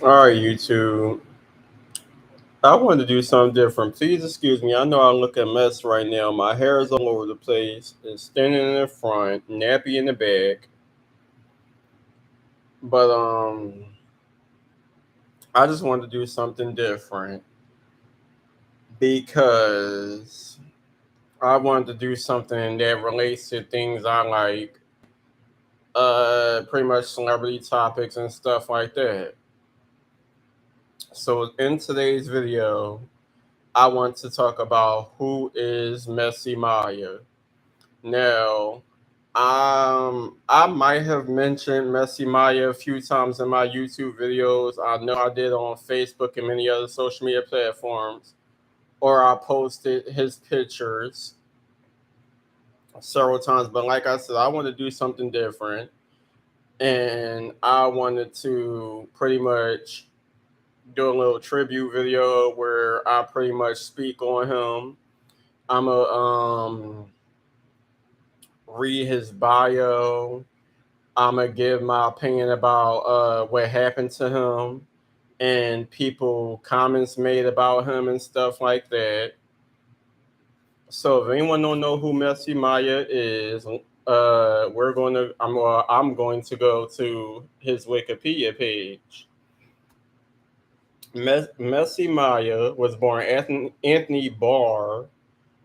All right, YouTube. I wanted to do something different. Please excuse me. I know I look a mess right now. My hair is all over the place. It's thinning in the front, nappy in the back. But I just wanted to do something different because I wanted to do something that relates to things I like. Pretty much celebrity topics and stuff like that. So in today's video, I want to talk about who is Messy Mya. Now, I might have mentioned Messy Mya a few times in my YouTube videos. I know I did on Facebook and many other social media platforms, or I posted his pictures several times. But like I said, I want to do something different, and I wanted to pretty much do a little tribute video where I pretty much speak on him. I'm a read his bio. I'm gonna give my opinion about what happened to him and people comments made about him and stuff like that. So if anyone don't know who Messy Mya is, I'm going to go to his Wikipedia page. Messy Mya was born Anthony Barre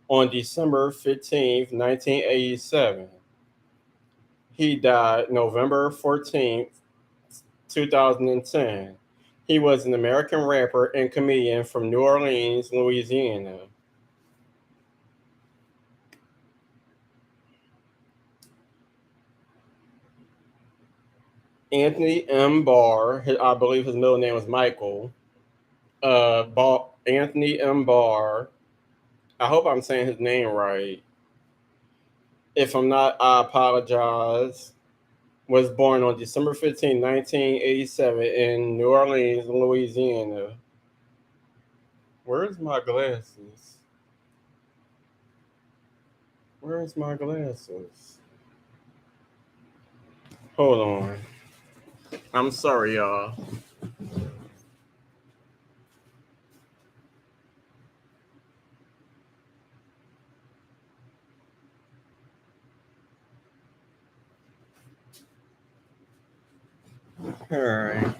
on December 15th, 1987. He died November 14th, 2010. He was an American rapper and comedian from New Orleans, Louisiana. Anthony M. Barr, I believe his middle name was Michael. Anthony M. Barr. I hope I'm saying his name right. If I'm not, I apologize. Was born on December 15th, 1987 in New Orleans, Louisiana. Where's my glasses? Where's my glasses? Hold on. I'm sorry, y'all. All right.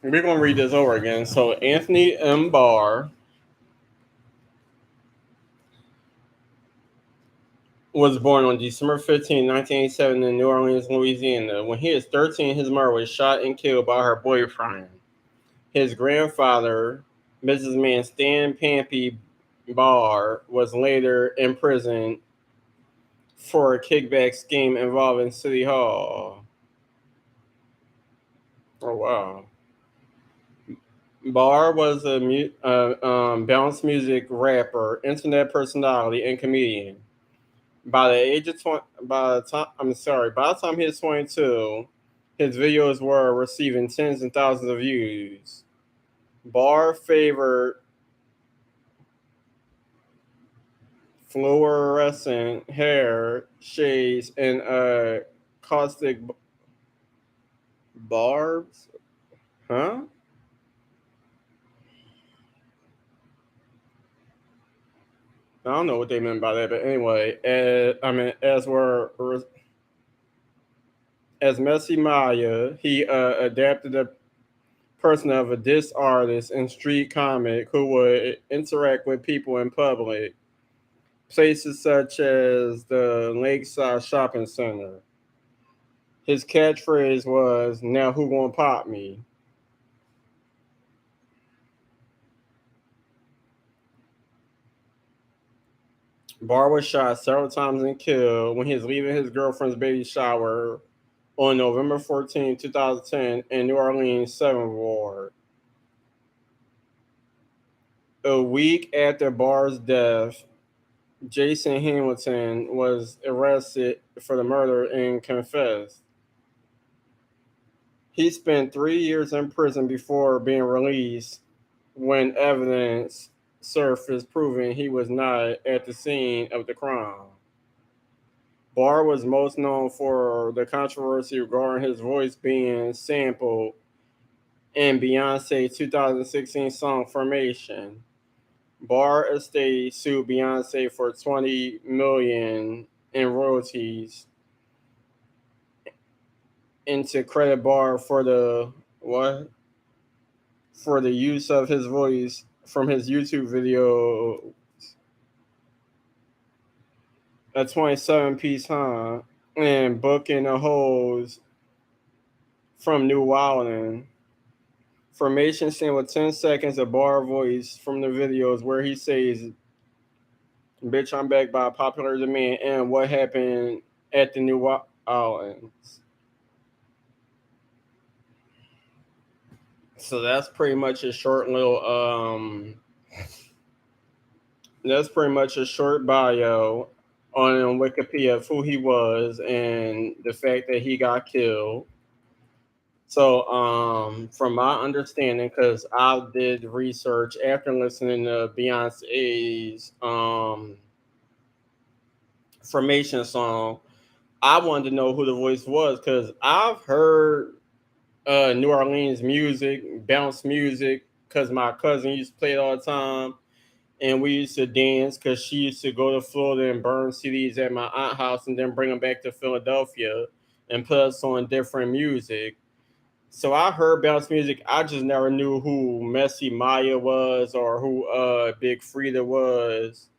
We're going to read this over again. So, Anthony M. Barr was born on December 15, 1987, in New Orleans, Louisiana. When he was 13, his mother was shot and killed by her boyfriend. His grandfather, Mrs. Man Stan Pampy Barr, was later imprisoned for a kickback scheme involving City Hall. Oh, wow. Barr was a bounce music rapper, internet personality, and comedian. By the age of 20, by the time he was 22, his videos were receiving tens and thousands of views. Barr favored fluorescent hair shades and caustic barbs. Huh? I don't know what they meant by that, but anyway, as Messy Mya, he adapted the person of a diss artist and street comic who would interact with people in public, places such as the Lakeside Shopping Center. His catchphrase was, "Now who gonna pop me?" Barr was shot several times and killed when he was leaving his girlfriend's baby shower on November 14, 2010, in New Orleans 7th Ward. A week after Barr's death, Jason Hamilton was arrested for the murder and confessed. He spent 3 years in prison before being released when evidence surfaced proving he was not at the scene of the crime. Barre was most known for the controversy regarding his voice being sampled in Beyonce's 2016 song Formation. Barre estate sued Beyonce for 20 million in royalties and to credit Barre for the what? For the use of his voice from his YouTube video, a 27-piece, huh? And booking a hose from New Orleans. Formation sent with 10 seconds of Barre voice from the videos where he says, "Bitch, I'm back by popular demand," and what happened at the New Orleans. So that's pretty much a short little that's pretty much a short bio on Wikipedia of who he was and the fact that he got killed. So, from my understanding, because I did research after listening to Beyonce's Formation song, I wanted to know who the voice was because I've heard New Orleans music, bounce music, because my cousin used to play it all the time. And we used to dance because she used to go to Florida and burn CDs at my aunt's house and then bring them back to Philadelphia and put us on different music. So I heard bounce music. I just never knew who Messy Mya was or who Big Frida was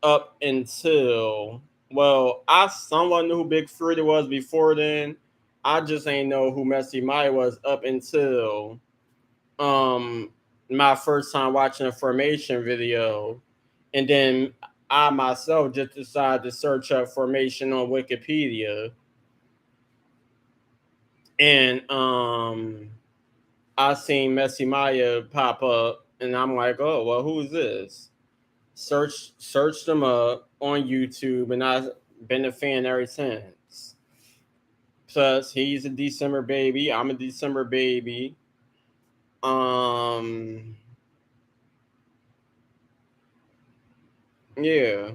up until, well, I somewhat knew who Big Frida was before then. I just ain't know who Messy Mya was up until um my first time watching a Formation video, and then I myself just decided to search up Formation on Wikipedia, and I seen Messy Mya pop up, and I'm like, oh well, who's this? Searched them up on YouTube, and I've been a fan ever since. Plus, he's a December baby. I'm a December baby. Um, yeah.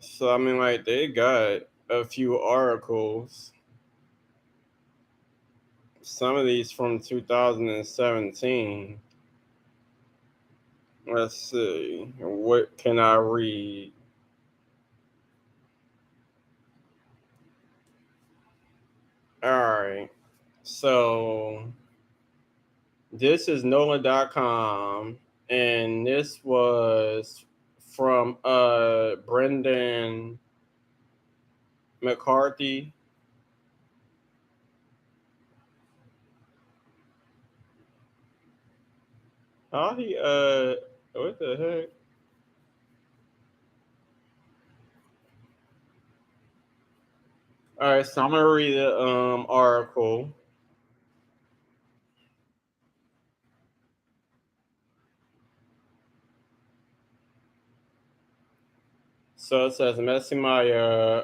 So I mean, like they got a few articles. Some of these from 2017. Let's see. What can I read? All right. So this is NOLA.com, and this was from Brendan McCarthy. How he what the heck? All right, so I'm gonna read the article. So it says Messy Mya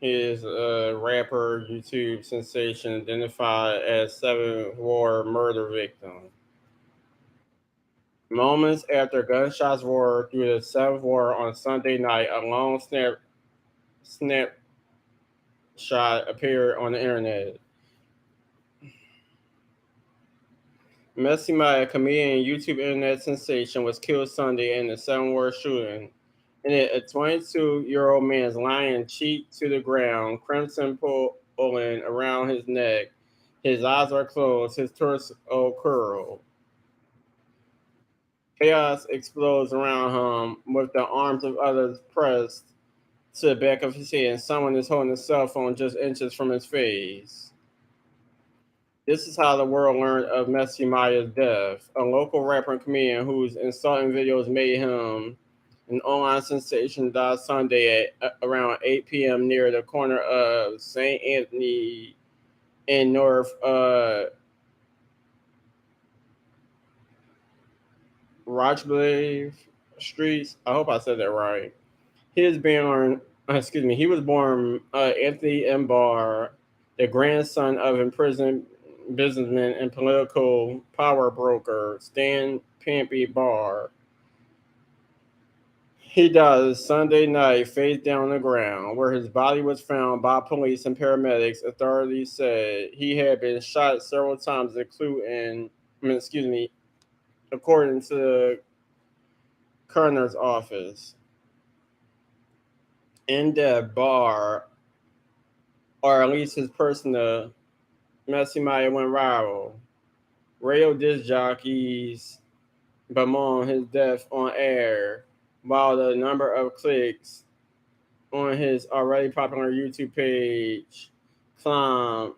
is a rapper YouTube sensation identified as seventh war murder victim. Moments after gunshots roared through the seventh ward on Sunday night, a lone snapshot appeared on the internet. Messy Mya, a comedian and YouTube internet sensation, was killed Sunday in a seven-ward shooting. In it, a 22-year-old man is lying cheek to the ground, crimson pulling around his neck. His eyes are closed, his torso curled. Chaos explodes around him with the arms of others pressed to the back of his head, and someone is holding a cell phone just inches from his face. This is how the world learned of Messy Mya's death. A local rapper and comedian whose insulting videos made him an online sensation died Sunday at around 8 p.m. near the corner of St. Anthony and North Rochblave Streets. I hope I said that right. He was born, He was born Anthony M. Barre, the grandson of imprisoned businessman and political power broker Stan Pampy Barr. He died Sunday night, face down on the ground, where his body was found by police and paramedics. Authorities said he had been shot several times, according to the coroner's office. In that Barr, or at least his persona, Messy Mya, went viral. Radio disc jockeys bemoan his death on air, while the number of clicks on his already popular YouTube page climbed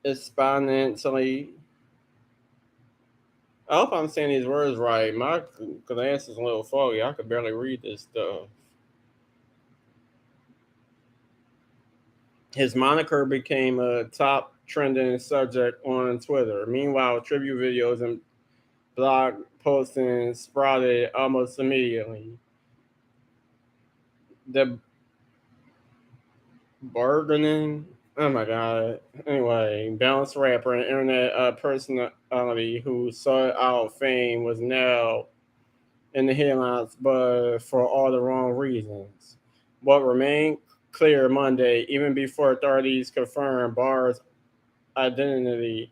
exponentially. I hope I'm saying these words right. My glass is a little foggy. I could barely read this stuff. His moniker became a top trending subject on Twitter. Meanwhile, tribute videos and blog postings sprouted almost immediately. The bargaining, oh my god. Anyway, balanced rapper and internet personality who sought out fame was now in the headlines, but for all the wrong reasons. What remained clear Monday, even before authorities confirmed Barr's identity,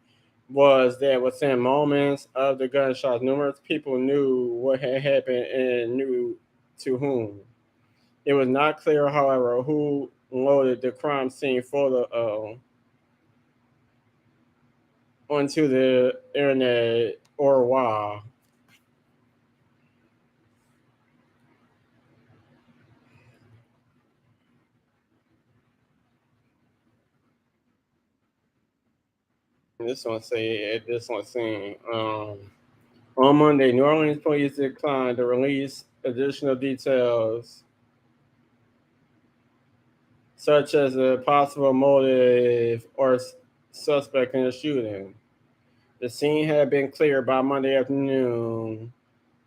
was that within moments of the gunshots, numerous people knew what had happened and knew to whom. It was not clear, however, who loaded the crime scene photo onto the internet or why. This one saying, on Monday, New Orleans police declined to release additional details, such as a possible motive or suspect in the shooting. The scene had been cleared by Monday afternoon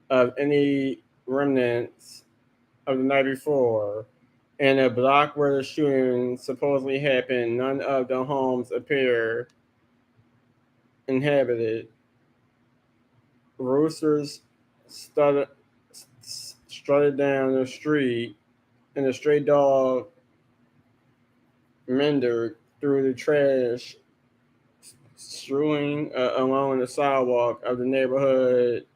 of any remnants of the night before. In a block where the shooting supposedly happened, none of the homes appear inhabited. Roosters started, strutted down the street, and a stray dog meandered through the trash, strewing along the sidewalk of the neighborhood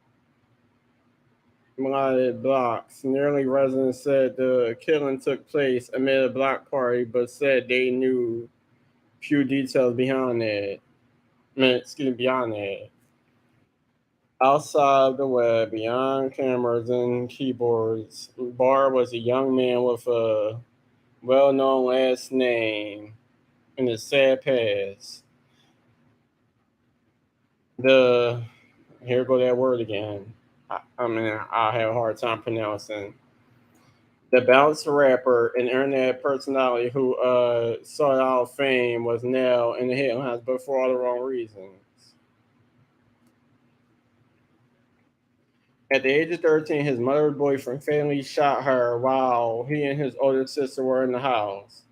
blighted blocks. Nearly residents said the killing took place amid a block party, but said they knew few details behind that. Beyond that. Outside the web, beyond cameras and keyboards, Barr was a young man with a well-known last name and a sad past. The Here go that word again. I have a hard time pronouncing. The bounce rapper and internet personality who sought out fame was now in the headlines, but for all the wrong reasons. At the age of 13, his mother's boyfriend fatally shot her while he and his older sister were in the house.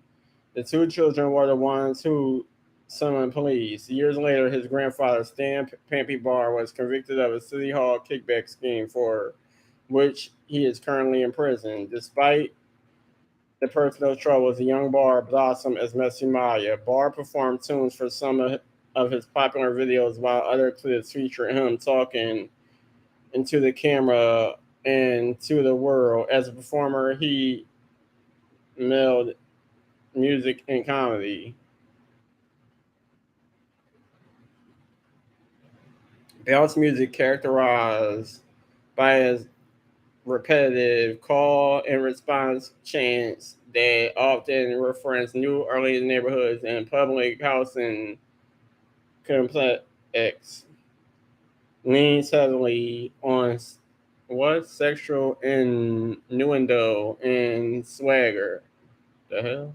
The two children were the ones who summoned police. Years later, his grandfather, Stan Pampy Barr, was convicted of a City Hall kickback scheme for which he is currently in prison. Despite the personal troubles, the young Barr blossomed as Messy Mya. Barr performed tunes for some of his popular videos, while other clips featured him talking into the camera and to the world. As a performer, he melded music and comedy. Bell's music characterized by his repetitive call and response chants that often reference New Orleans neighborhoods and public housing complex, leans heavily on what sexual innuendo and swagger. The hell?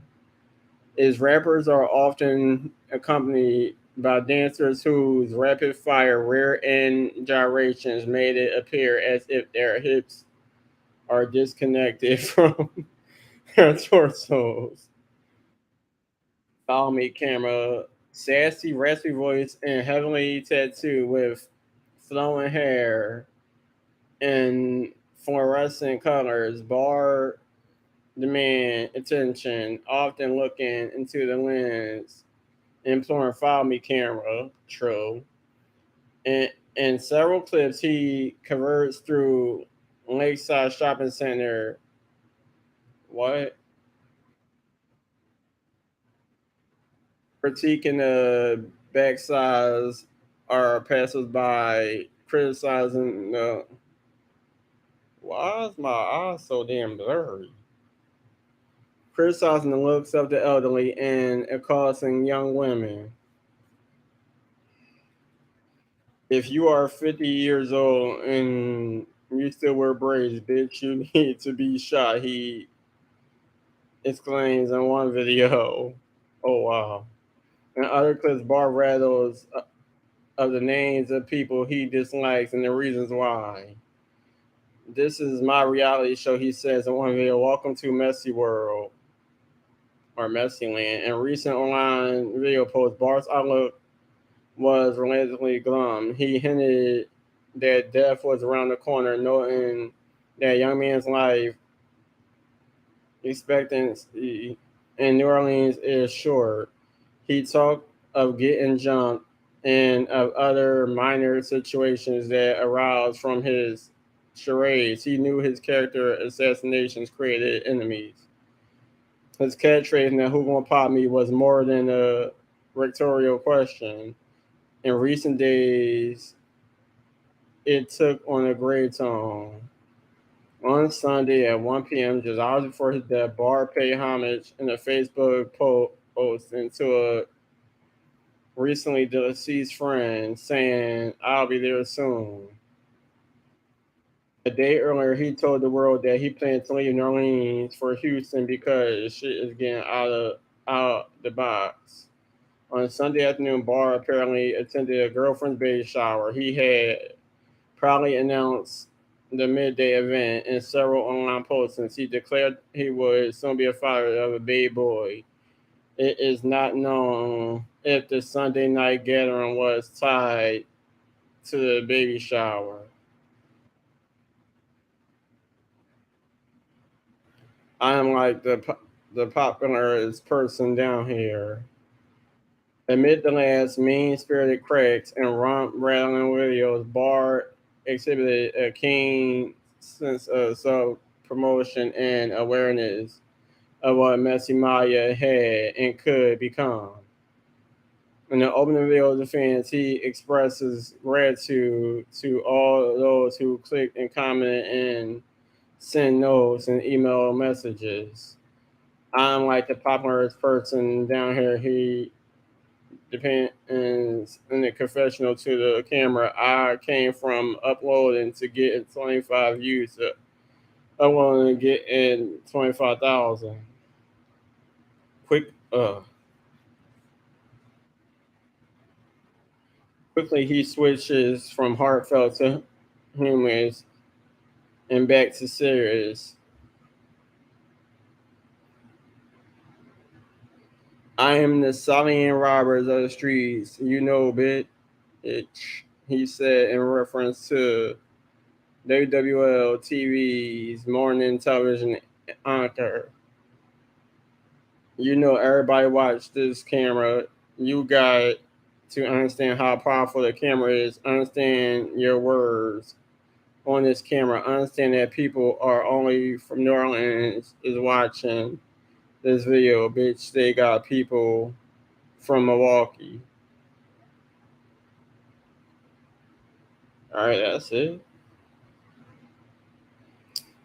His rappers are often accompanied by dancers whose rapid fire rear end gyrations made it appear as if their hips are disconnected from torsos. Follow me camera. Sassy, raspy voice, and heavily tattooed with flowing hair and fluorescent colors. Barre demand attention, often looking into the lens, imploring follow me camera. True. And in several clips, he converts through Lakeside Shopping Center. What? Critiquing the backsides or passersby, criticizing the. Why is my eyes so damn blurry? Criticizing the looks of the elderly and accosting young women. If you are 50 years old and you still wear braids, bitch, you need to be shot. He exclaims in one video. Oh, wow. In other clips, Barr rattles of the names of people he dislikes and the reasons why. This is my reality show, he says in one video. Welcome to Messy World or Messy Land. In recent online video post, Bart's outlook was relentlessly glum. He hinted that death was around the corner, noting that young man's life expectancy in New Orleans is short. He talked of getting jumped and of other minor situations that aroused from his charades. He knew his character assassinations created enemies. His catchphrase, "Now who gonna pop me," was more than a rhetorical question. In recent days, it took on a gray tone. On Sunday at 1 p.m., just hours before his death, Barr paid homage in a Facebook post into a recently deceased friend, saying, "I'll be there soon." A day earlier, he told the world that he planned to leave New Orleans for Houston because shit is getting out the box. On Sunday afternoon, Barr apparently attended a girlfriend's baby shower. He had proudly announced the midday event in several online postings. He declared he would soon be a father of a baby boy. It is not known if the Sunday night gathering was tied to the baby shower. I am like the popular person down here. Amid the last mean-spirited cracks and rump-rattling videos, Barr exhibited a keen sense of self-promotion and awareness of what Messy Mya had and could become. In the opening video of the fans, he expresses gratitude to all those who clicked and commented and sent notes and email messages. I'm like the popular person down here. He depends in the confessional to the camera. I came from uploading to getting 25 views to uploading to getting 25,000. Quick, quickly he switches from heartfelt to humorous and back to serious. I am the Stallion robbers of the streets, you know, bitch. He said in reference to WWL TV's morning television anchor. You know, everybody watch this camera. You got to understand how powerful the camera is. Understand your words on this camera. Understand that people are only from New Orleans is watching this video, bitch. They got people from Milwaukee. All right, that's it.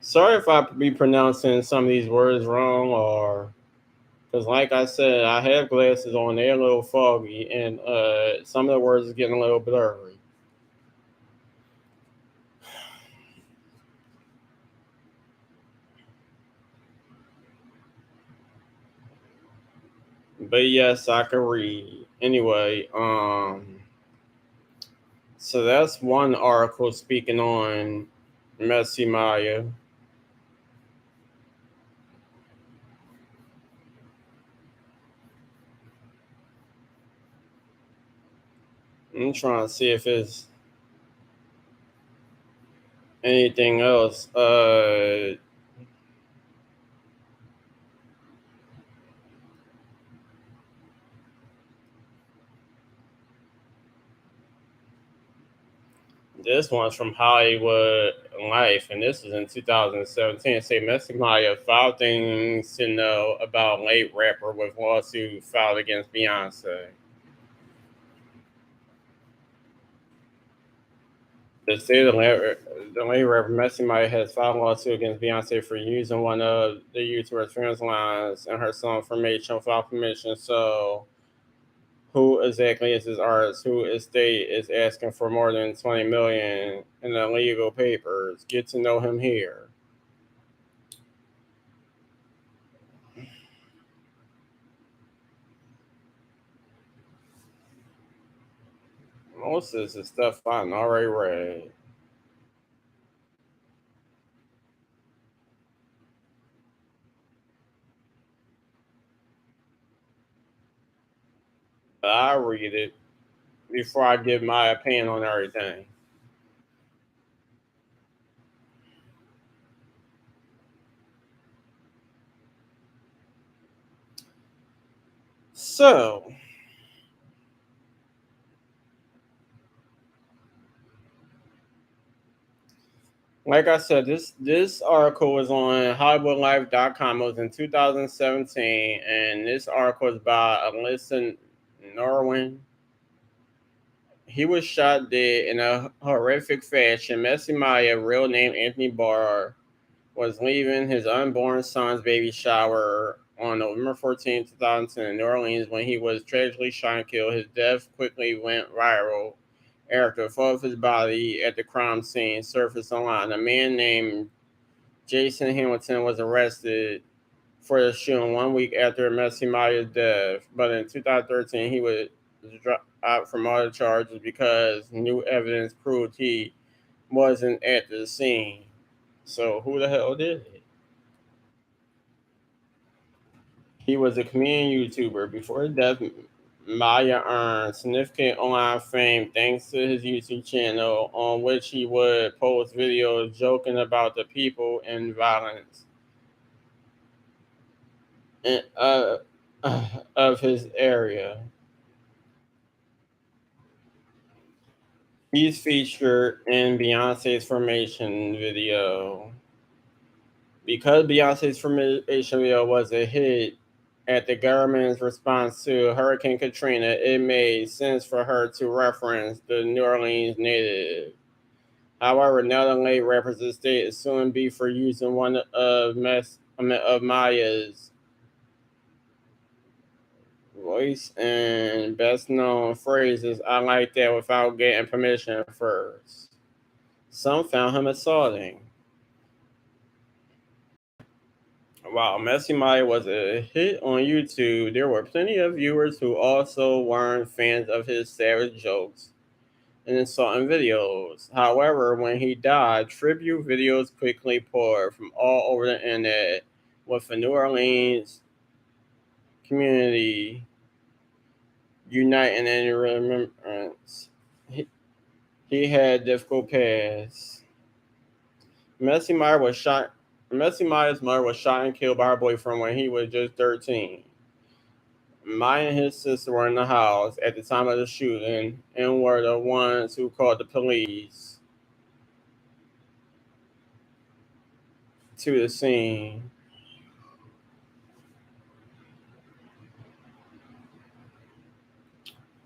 Sorry if I be pronouncing some of these words wrong, or because, like I said, I have glasses on. They're a little foggy, and some of the words is getting a little blurry. But yes, I can read. Anyway, so that's one article speaking on Messy Mya. I'm trying to see if it's anything else. This one's from Hollywood Life, and this is in 2017. Say Messy Mya, 5 things to know about late rapper with lawsuit filed against Beyonce. The late rapper Messy Mya has filed a lawsuit against Beyonce for using one of the YouTuber's friends' lines in her song Formation without permission. So, who exactly is this artist? Who estate is asking for more than 20 million in the legal papers? Get to know him here. Most of this is stuff I already read. But I read it before I give my opinion on everything. So, like I said, this article was on HollywoodLife.com. It was in 2017, and this article is by Alyssa Norwin. He was shot dead in a horrific fashion. Messy Mya, real name Anthony Barre, was leaving his unborn son's baby shower on November 14, 2010 in New Orleans when he was tragically shot and killed. His death quickly went viral after a photo of his body at the crime scene surfaced online. A man named Jason Hamilton was arrested for the shooting 1 week after Messy Mya's death, but in 2013 he was dropped out from all the charges because new evidence proved he wasn't at the scene. So who the hell did it? He was a comedian YouTuber. Before his death, Maya earned significant online fame thanks to his YouTube channel, on which he would post videos joking about the people and violence in, of his area. He's featured in Beyonce's Formation video. Because Beyonce's Formation video was a hit at the government's response to Hurricane Katrina, it made sense for her to reference the New Orleans native. However, now the late rapper's estate is suing B for using one of Maya's voice and best known phrases, I like that, without getting permission first. Some found him assaulting. While Messy Mya was a hit on YouTube, there were plenty of viewers who also weren't fans of his savage jokes and insulting videos. However, when he died, tribute videos quickly poured from all over the internet, with the New Orleans community uniting in remembrance. He had difficult past. Messy Mya was shot. Messy Mya's mother was shot and killed by her boyfriend when he was just 13. Maya and his sister were in the house at the time of the shooting and were the ones who called the police to the scene.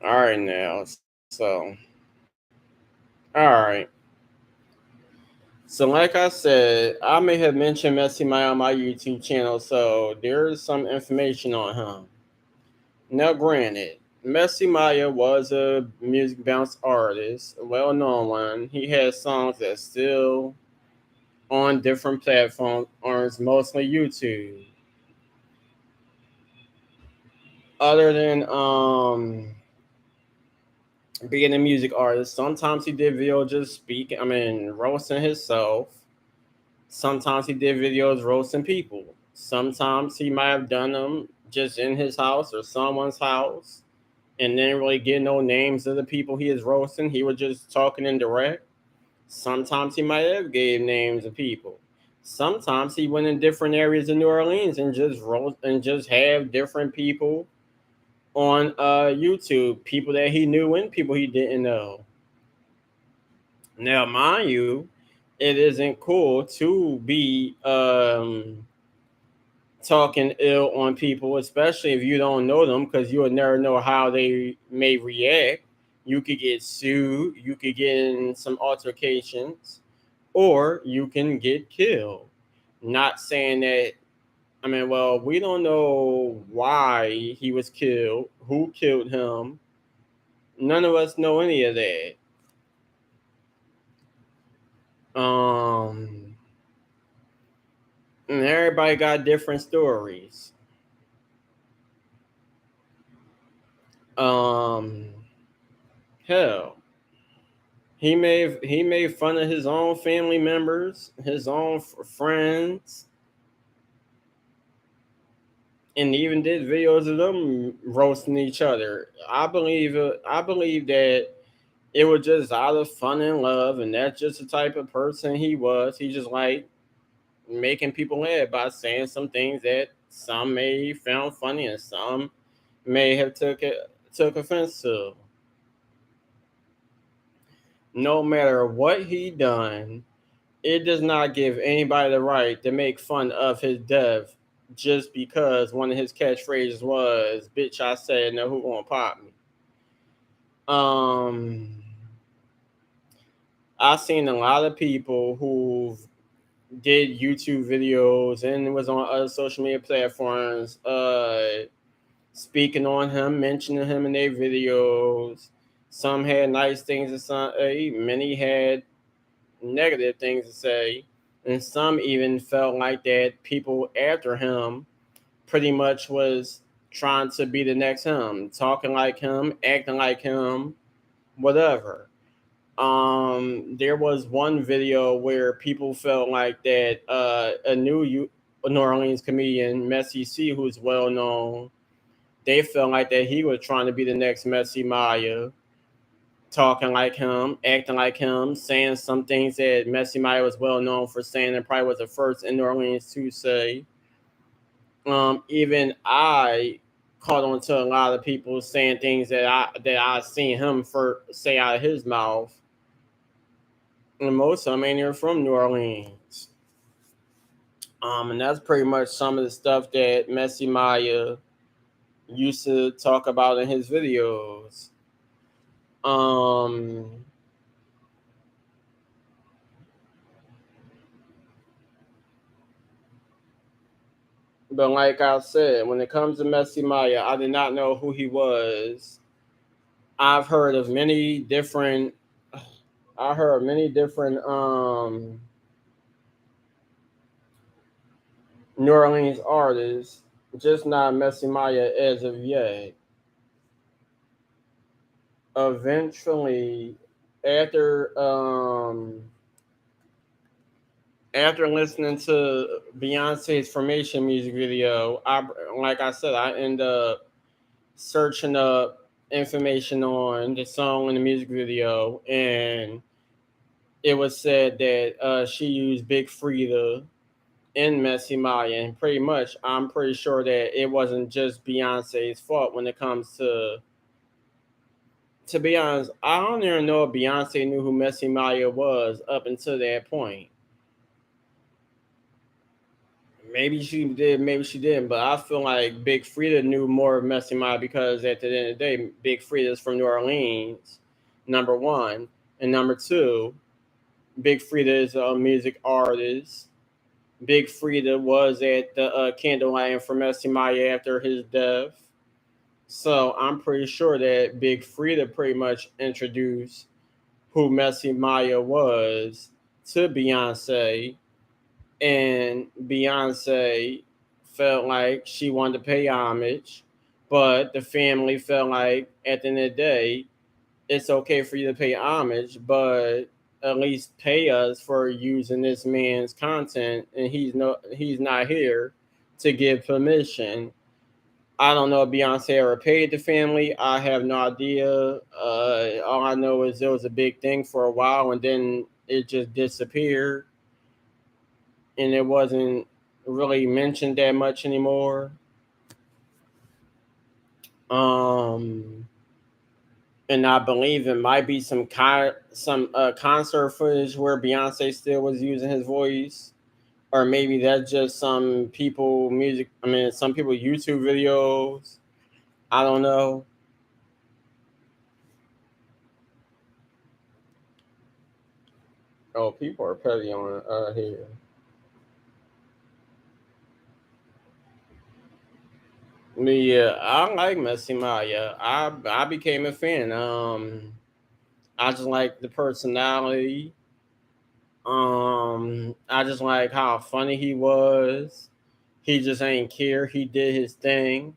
All right, now. So, all right. So, like I said, I may have mentioned Messy Mya on my YouTube channel, so there's some information on him. Now, granted, Messy Mya was a music bounce artist, a well known one. He has songs that still on different platforms, mostly YouTube. Other than being a music artist, sometimes he did video just speaking. I mean, roasting himself. Sometimes he did videos roasting people. Sometimes he might have done them just in his house or someone's house. and didn't really get no names of the people he is roasting. He was just talking indirect. Sometimes he might have gave names of people. Sometimes he went in different areas of New Orleans and just roast and just have different people on YouTube, people that he knew and people he didn't know. Now, mind you, it isn't cool to be talking ill on people, especially if you don't know them, because you would never know how they may react. You could get sued, you could get in some altercations, or you can get killed. Not saying that, I mean, well, we don't know why he was killed, who killed him. None of us know any of that. Um, and everybody got different stories. Um, hell, he made fun of his own family members, his own friends, and even did videos of them roasting each other. I believe that it was just out of fun and love, and that's just the type of person he was. He just like making people laugh by saying some things that some may found funny and some may have took offense to. No matter what he done, it does not give anybody the right to make fun of his death just because one of his catchphrases was "Bitch, I said no, who gonna pop me?" Um, I've seen a lot of people who did YouTube videos and was on other social media platforms, speaking on him, mentioning him in their videos. Some had nice things to say, many had negative things to say, and some even felt like that people after him pretty much was trying to be the next him, talking like him, acting like him, whatever. There was one video where people felt like that a New Orleans comedian, Messy C, who's well known, they felt like that he was trying to be the next Messy Mya, talking like him, acting like him, saying some things that Messy Mya was well known for saying, and probably was the first in New Orleans to say. Even I caught on to a lot of people saying things that I seen him for say out of his mouth, and most of them ain't even from New Orleans. And that's pretty much some of the stuff that Messy Mya used to talk about in his videos. Um, but like I said, when it comes to Messy Mya, I did not know who he was. I've heard of many different. I heard many different New Orleans artists, just not Messy Mya as of yet. Eventually, after after listening to Beyonce's Formation music video, like I said, I end up searching up information on the song and the music video, and it was said that she used Big Frida in Messy Mya, and pretty much, I'm pretty sure that it wasn't just Beyonce's fault when it comes to. To be honest, I don't even know if Beyonce knew who Messy Mya was up until that point. Maybe she did, maybe she didn't, but I feel like Big Frida knew more of Messy Mya because at the end of the day, Big Frida's from New Orleans, number one. And number two, Big Frida is a music artist. Big Frida was at the candlelight for Messy Mya after his death. So I'm pretty sure that Big Frida pretty much introduced who Messy Mya was to Beyonce, and Beyonce felt like she wanted to pay homage, but the family felt like at the end of the day, it's okay for you to pay homage, but at least pay us for using this man's content, and he's not here to give permission. I don't know if Beyonce ever paid the family. I have no idea. All I know is it was a big thing for a while, and then it just disappeared, and it wasn't really mentioned that much anymore. Um, and I believe it might be some concert footage where Beyonce still was using his voice, or maybe that's just some people music. I mean, some people YouTube videos. I don't know. Oh, people are petty on here. Me, yeah, I like Messy Mya. I became a fan. I just like the personality. I just like how funny he was. He just ain't care. He did his thing.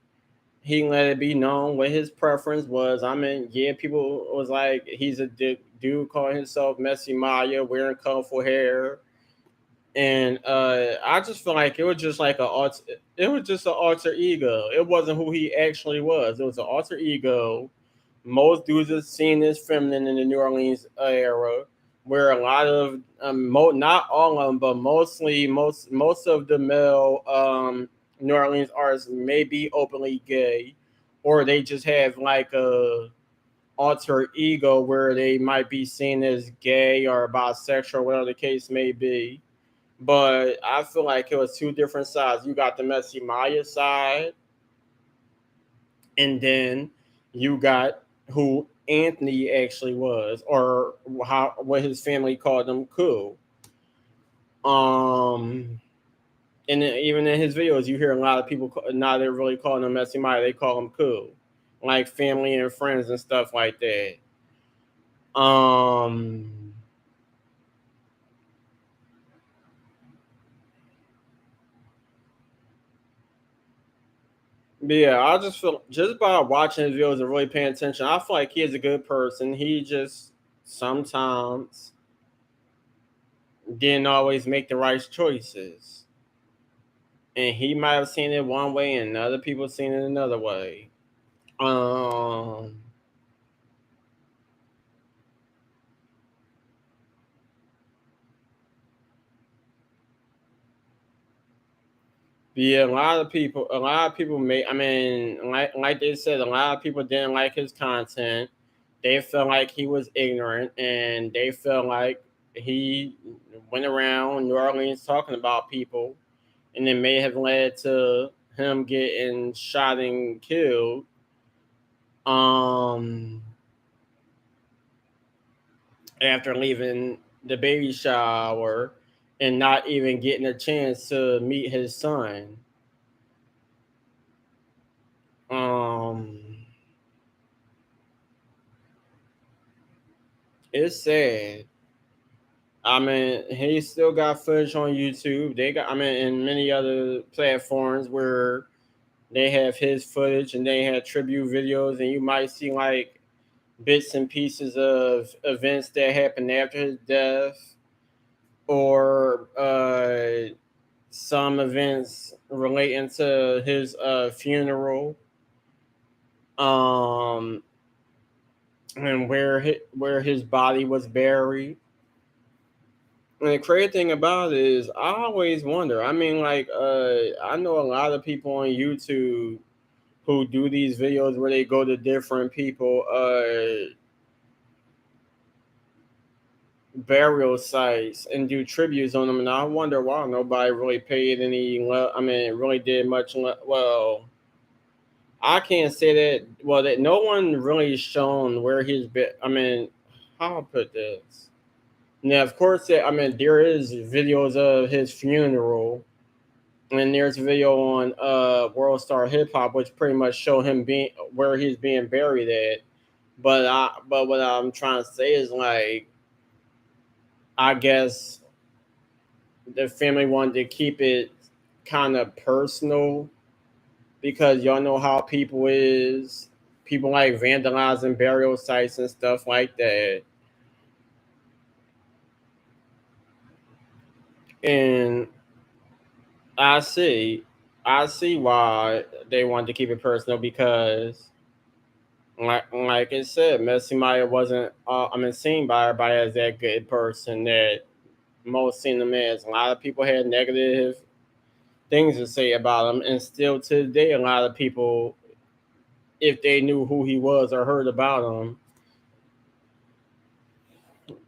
He let it be known what his preference was. I mean, yeah, people was like, he's a dude calling himself Messy Mya, wearing colorful hair, and I just feel like it was just like it was just an alter ego. It wasn't who he actually was. It was an alter ego. Most dudes are seen as feminine in the New Orleans era, where a lot of not all of them, but most of the male New Orleans artists may be openly gay, or they just have like a alter ego where they might be seen as gay or bisexual, whatever the case may be. But I feel like it was two different sides. You got the Messy Mya side, and then you got who Anthony actually was, or how what his family called him, cool. Um, and then even in his videos, you hear a lot of people now they're really calling him Messy Mya. They call him cool, like family and friends and stuff like that. Um, but yeah, I just feel just by watching his videos and really paying attention, I feel like he is a good person. He just sometimes didn't always make the right choices. And he might have seen it one way and other people seen it another way. Um but yeah, a lot of people may I mean, like they said, a lot of people didn't like his content. They felt like he was ignorant, and they felt like he went around New Orleans talking about people, and it may have led to him getting shot and killed. Um, After leaving the baby shower and not even getting a chance to meet his son. Um, it's sad. I mean, he still got footage on YouTube. They got, I mean, in many other platforms where they have his footage and they have tribute videos, and you might see like bits and pieces of events that happened after his death, or some events relating to his funeral, um, and where his body was buried. And the crazy thing about it is, I always wonder. I mean, like, I know a lot of people on YouTube who do these videos where they go to different people burial sites and do tributes on them, and I wonder why nobody really paid any. I mean, really did much. Well, I can't say that. Well, that no one really shown where he's been. I mean, how I put this. Now, of course, I mean there is videos of his funeral, and there's a video on World Star Hip Hop, which pretty much show him being where he's being buried at. But what I'm trying to say is like I guess the family wanted to keep it kind of personal because y'all know how people is. People like vandalizing burial sites and stuff like that. And I see. I see why they wanted to keep it personal because, like I said, Messy Mya wasn't. Seen by everybody as that good person that most seen him as. A lot of people had negative things to say about him, and still to today, a lot of people, if they knew who he was or heard about him,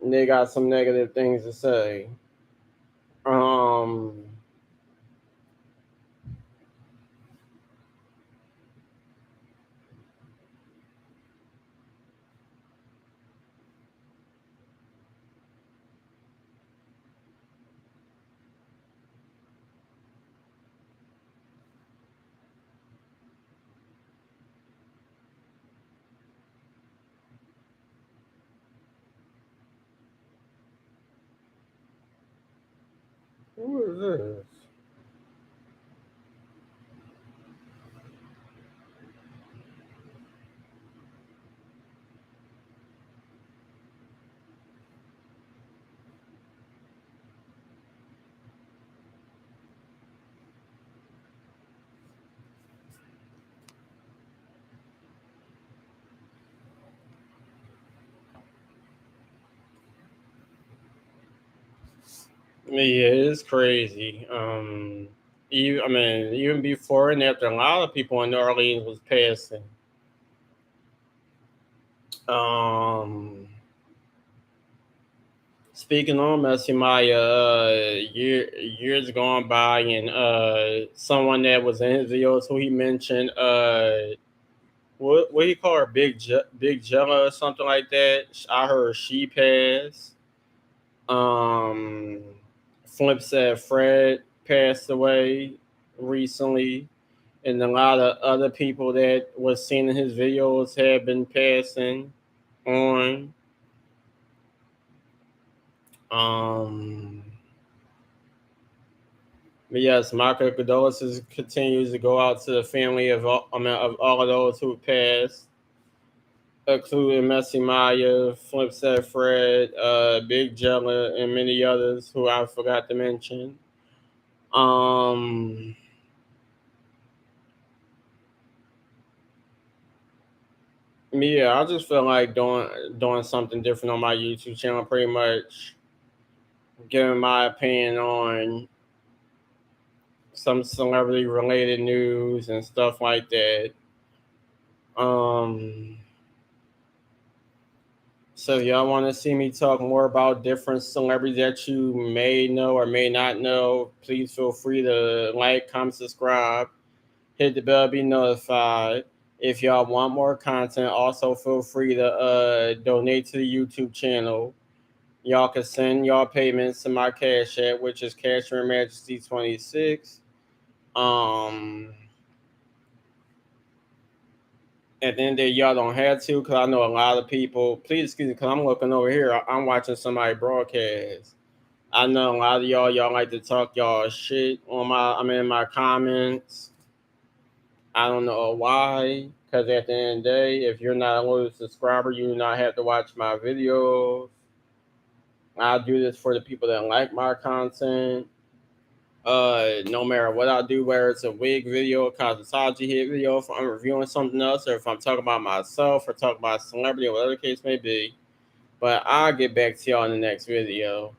they got some negative things to say. Um, who is this? Yeah, it's crazy. Even before and after, a lot of people in New Orleans was passing. Um, Speaking on Messy Maya, years gone by, and someone that was in his videos who he mentioned, what he call her, Big Jella or something like that. I heard she passed. Um, Flip said Fred passed away recently, and a lot of other people that was seen in his videos have been passing on. Um, but yes, my condolences continues to go out to the family of of all of those who passed, including Messy Maya, Flip said Fred, Big Jella, and many others who I forgot to mention. Um, yeah, I just feel like doing something different on my YouTube channel, pretty much giving my opinion on some celebrity related news and stuff like that. Um, so if y'all want to see me talk more about different celebrities that you may know or may not know, please feel free to like, comment, subscribe, hit the bell, be notified. If y'all want more content, also feel free to donate to the YouTube channel. Y'all can send y'all payments to my cash app, which is Cash Your Majesty 26. Um, at the end of the day, y'all don't have to, because I know a lot of people. Please excuse me, because I'm looking over here. I'm watching somebody broadcast. I know a lot of y'all like to talk y'all shit on in my comments. I don't know why, because at the end of the day, if you're not a loyal subscriber, you do not have to watch my videos. I do this for the people that like my content. No matter what I do, whether it's a wig video, a cosmetology hit video, if I'm reviewing something else, or if I'm talking about myself, or talking about a celebrity, or whatever the case may be. But I'll get back to y'all in the next video.